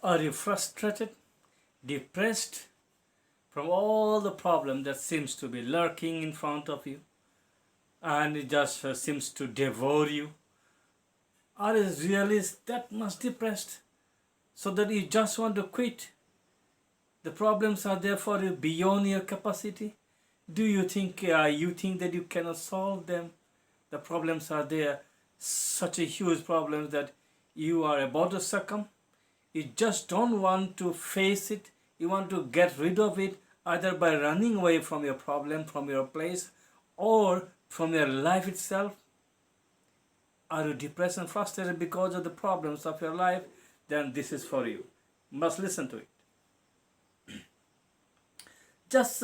Are you frustrated, depressed from all the problem that seems to be lurking in front of you and it just seems to devour you? Are you really that much depressed so that you just want to quit? The problems are there for you beyond your capacity. Do you think that you cannot solve them? The problems are there, such a huge problem that you are about to succumb. You just don't want to face it. You want to get rid of it either by running away from your problem, from your place, or from your life itself. Are you depressed and frustrated because of the problems of your life? Then this is for you. You must listen to it. Just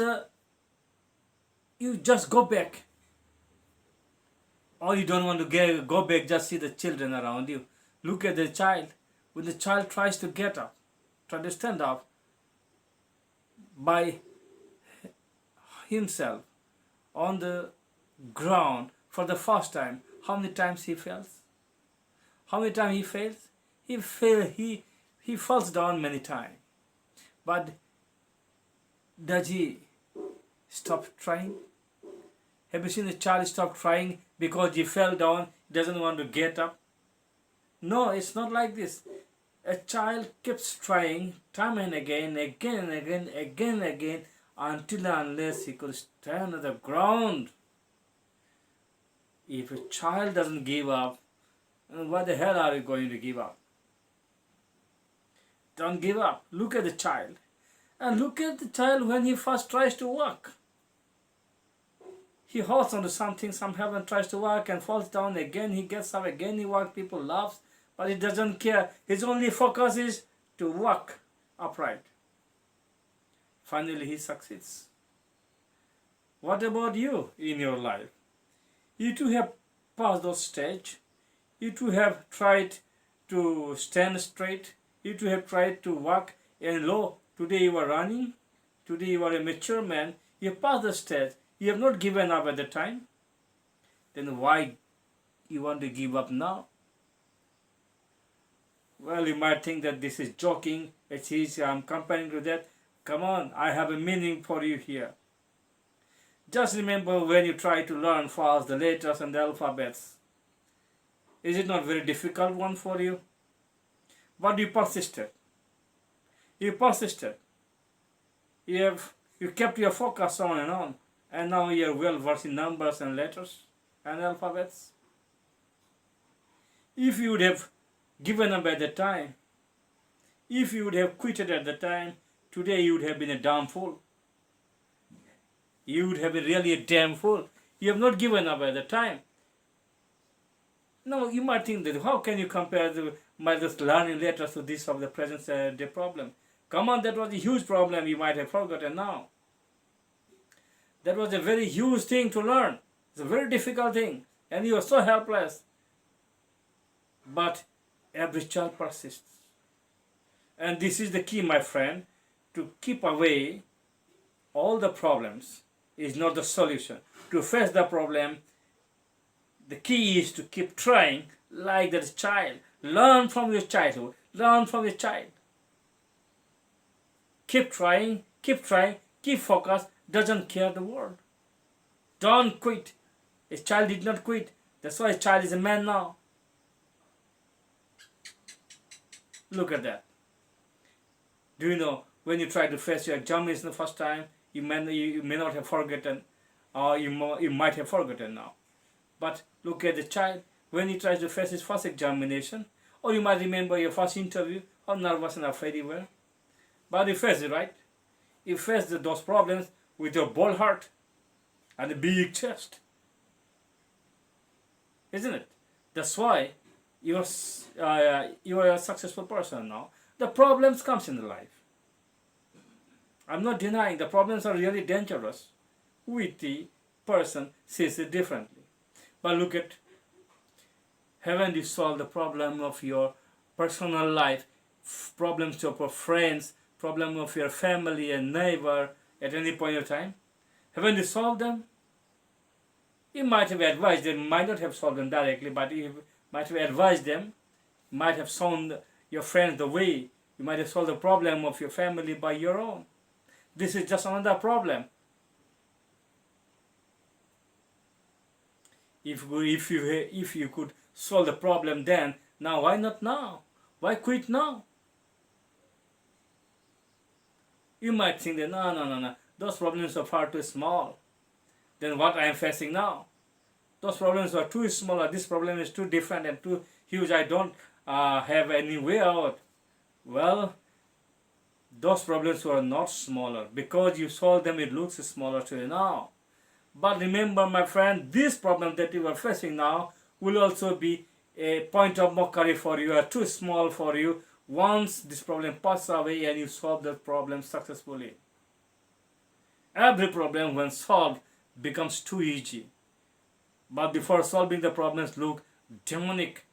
you just go back, or you don't want to go back. Just see the children around you. Look at the child. When the child tries to get up, try to stand up by himself on the ground for the first time, how many times he fails? How many times he fails? He falls down many times. But does he stop trying? Have you seen a child stop trying because he fell down, doesn't want to get up? No, it's not like this. A child keeps trying time and again, until and unless he could stand on the ground. If a child doesn't give up, why the hell are you going to give up? Don't give up. Look at the child. And look at the child when he first tries to walk. He holds onto something, somehow, and tries to walk and falls down again. He gets up again, he walks, people laugh, but he doesn't care. His only focus is to walk upright. Finally, he succeeds. What about you in your life? You too have passed those stage. You too have tried to stand straight. You too have tried to walk. And lo, today you are running. Today you are a mature man. You have passed the stage. You have not given up at the time. Then why you want to give up now? Well, you might think that this is joking. It's easy. I'm comparing to that. Come on, I have a meaning for you here. Just remember when you try to learn fast the letters and the alphabets. Is it not very difficult one for you? But you persisted. You persisted. You kept your focus on and on. And now you are well versed in numbers and letters and alphabets. If you would have given up at the time, if you would have quitted at the time, today you would have been a damn fool. You would have been really a damn fool. You have not given up at the time. Now you might think that how can you compare my just learning letters to this of the present day problem? Come on, that was a huge problem you might have forgotten now. That was a very huge thing to learn. It's a very difficult thing. And you are so helpless. But every child persists. And this is the key, my friend. To keep away all the problems is not the solution. To face the problem, the key is to keep trying like that child. Learn from your childhood. Learn from your child. Keep trying, keep focused. Doesn't care the world. Don't quit. A child did not quit. That's why a child is a man now. Look at that. Do you know, when you try to face your examination the first time, you may not have forgotten, or you might have forgotten now. But look at the child, when he tries to face his first examination, or you might remember your first interview, how nervous and afraid you were. But you faced it, right? You faced those problems with your bold heart and a big chest. Isn't it? That's why you are a successful person now. The problems comes in the life. I'm not denying the problems are really dangerous. With the person sees it differently. But look at, haven't you solved the problem of your personal life, problems of your friends, problem of your family and neighbor at any point of time? Haven't you solved them? You might have advised them, might not have solved them directly, but you might have advised them, might have shown your friends the way You might have solved the problem of your family by your own. This is just another problem. If you could solve the problem then, now why not now? Why quit now? You might think that no, those problems are far too small than what I am facing now. Those problems are too small, or this problem is too different and too huge, I don't have any way out. Well, those problems were not smaller. Because you solve them, it looks smaller to you now. But remember, my friend, this problem that you are facing now will also be a point of mockery for you, or too small for you, once this problem passes away and you solve that problem successfully. Every problem, when solved, becomes too easy. But before solving, the problems look demonic.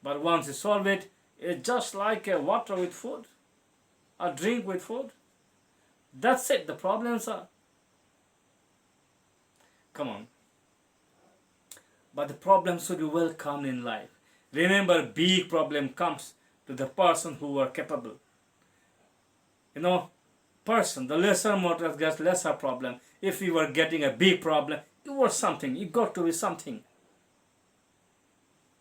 But once you solve it, it's just like a water with food, a drink with food. That's it, the problems are. Come on. But the problems should be welcomed in life. Remember, big problem comes to the person who are capable. Person, the lesser mortal gets lesser problem. If you were getting a big problem, you were something. You got to be something.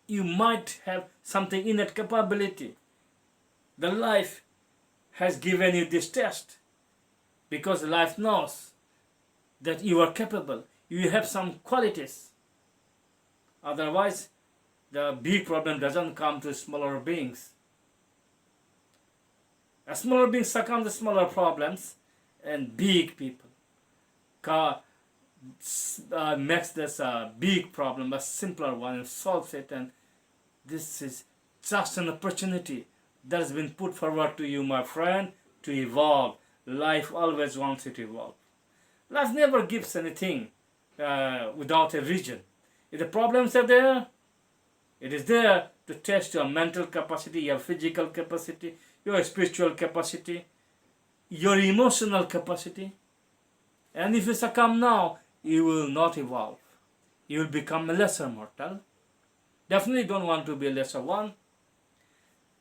You might have something innate capability. The life has given you this test because life knows that you are capable. You have some qualities. Otherwise, the big problem doesn't come to smaller beings. A smaller being succumb to smaller problems, and big people makes this big problem a simpler one and solves it. And this is just an opportunity that has been put forward to you, my friend, to evolve. Life always wants you to evolve. Life never gives anything without a reason. If the problems are there, it is there to test your mental capacity, your physical capacity, your spiritual capacity, your emotional capacity. And if you succumb now, you will not evolve. You will become a lesser mortal. Definitely don't want to be a lesser one.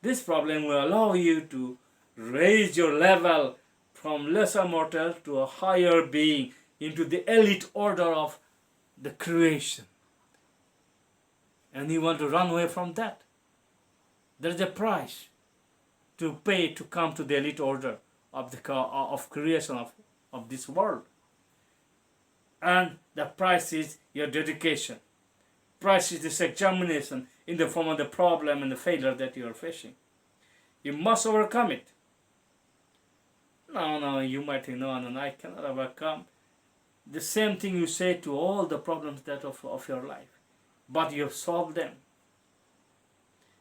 This problem will allow you to raise your level from lesser mortal to a higher being, into the elite order of the creation. And you want to run away from that. There is a price to pay to come to the elite order of the creation of this world. And the price is your dedication. Price is this examination in the form of the problem and the failure that you are facing. You must overcome it. No, you might think, no, I cannot overcome. The same thing you say to all the problems that of your life. But you have solved them.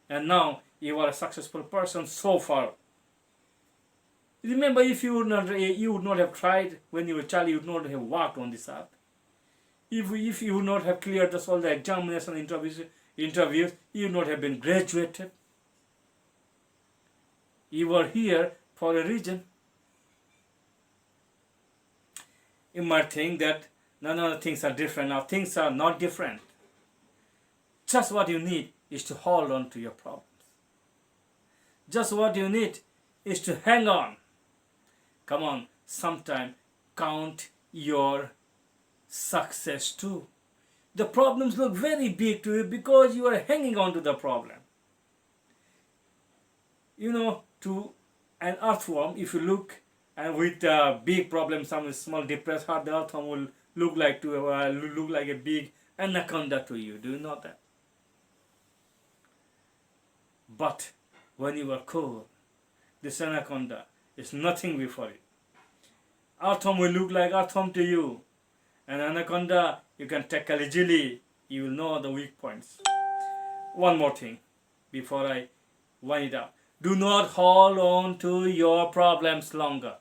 And now you are a successful person so far. Remember, if you would not have tried when you were a child, you would not have walked on this earth. If you would not have cleared all the examination interviews, you would not have been graduated. You were here for a reason. You might think that no, things are different. Now things are not different. Just what you need is to hold on to your problems. Just what you need is to hang on. Come on, sometime count your success too. The problems look very big to you because you are hanging on to the problem. To an earthworm, if you look and with a big problem, some small depressed heart, the earthworm will look like a big anaconda to you. Do you know that? But when you are cool, this anaconda is nothing before it. Earthworm will look like earthworm to you. And anaconda you can tackle easily. You will know the weak points. One more thing before I wind it up. Do not hold on to your problems longer.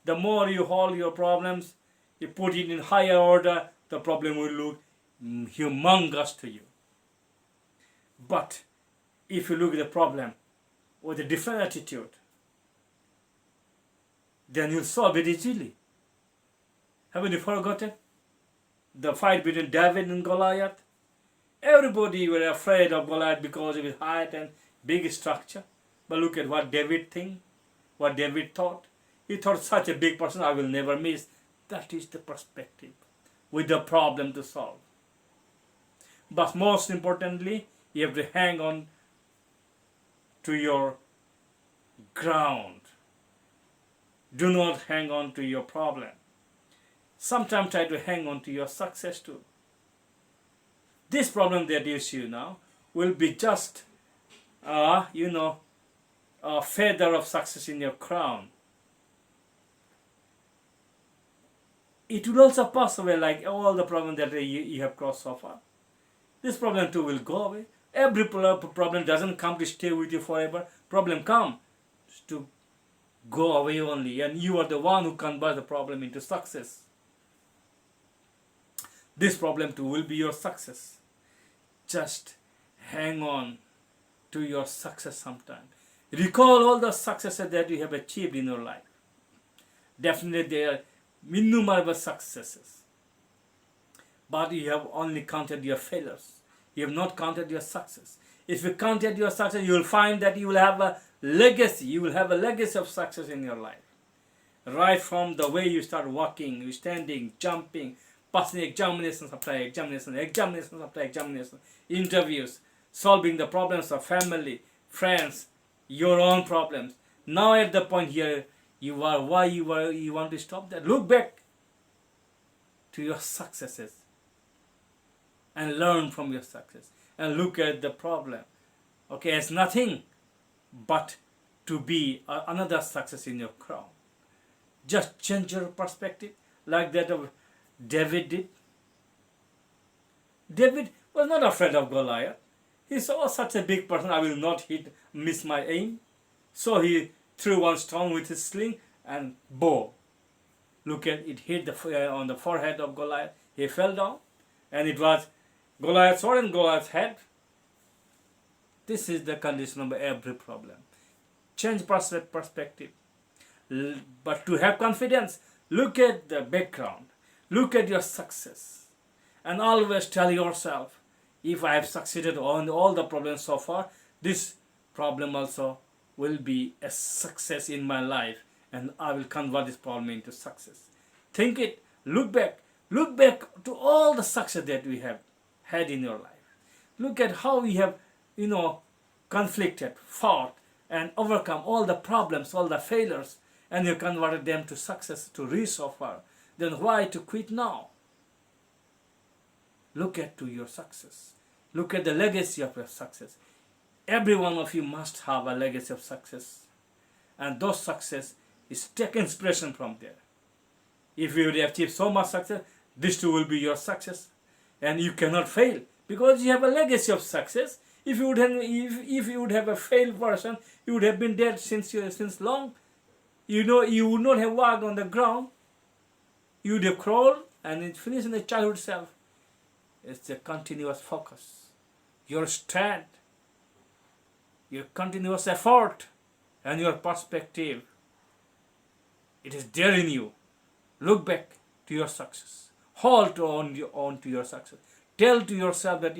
The more you hold your problems, you put it in higher order, the problem will look humongous to you. But if you look at the problem with a different attitude, then you'll solve it easily. Haven't you forgotten the fight between David and Goliath? Everybody were afraid of Goliath because of his height and big structure. But look at what David think, what David thought. He thought such a big person I will never miss. That is the perspective with the problem to solve. But most importantly, you have to hang on to your ground. Do not hang on to your problem. Sometimes try to hang on to your success too. This problem that you see now will be just, a feather of success in your crown. It will also pass away like all the problems that you have crossed so far. This problem too will go away. Every problem doesn't come to stay with you forever. Problem comes to go away only, and you are the one who converts the problem into success. This problem too will be your success. Just hang on to your success sometime. Recall all the successes that you have achieved in your life. Definitely they are innumerable successes. But you have only counted your failures. You have not counted your success. If you counted your success, you will find that you will have a legacy. You will have a legacy of success in your life. Right from the way you start walking, you standing, jumping, passing examinations after examinations, examinations after examinations, interviews, solving the problems of family, friends, your own problems. Now at the point here you are, why you want to stop that? Look back to your successes and learn from your success and look at the problem. Okay, it's nothing but to be another success in your crown. Just change your perspective like that of David did. David was not afraid of Goliath. He saw such a big person, I will not miss my aim. So he threw one stone with his sling and bow. Look at it, hit on the forehead of Goliath. He fell down, and it was Goliath's sword and Goliath's head. This is the condition of every problem. Change perspective. But to have confidence, look at the background. Look at your success. And always tell yourself, if I have succeeded on all the problems so far, this problem also will be a success in my life, and I will convert this problem into success. Think it. Look back to all the success that we have had in your life. Look at how we have, conflicted, fought, and overcome all the problems, all the failures, and you converted them to success, to reach so far. Then why to quit now? Look at to your success. Look at the legacy of your success. Every one of you must have a legacy of success. And those success is take inspiration from there. If you would achieve so much success, this too will be your success. And you cannot fail because you have a legacy of success. If you would have a failed person, you would have been dead since long. You would not have walked on the ground. You would have crawled and it finished in the childhood self. It's a continuous focus. Your strength, your continuous effort, and your perspective. It is there in you. Look back to your success. Hold on to your success. Tell to yourself that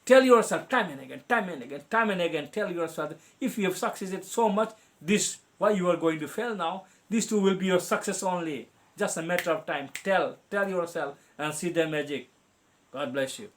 tell yourself time and again, tell yourself that if you have succeeded so much, why you are going to fail now, this too will be your success only. Just a matter of time. Tell yourself and see the magic. God bless you.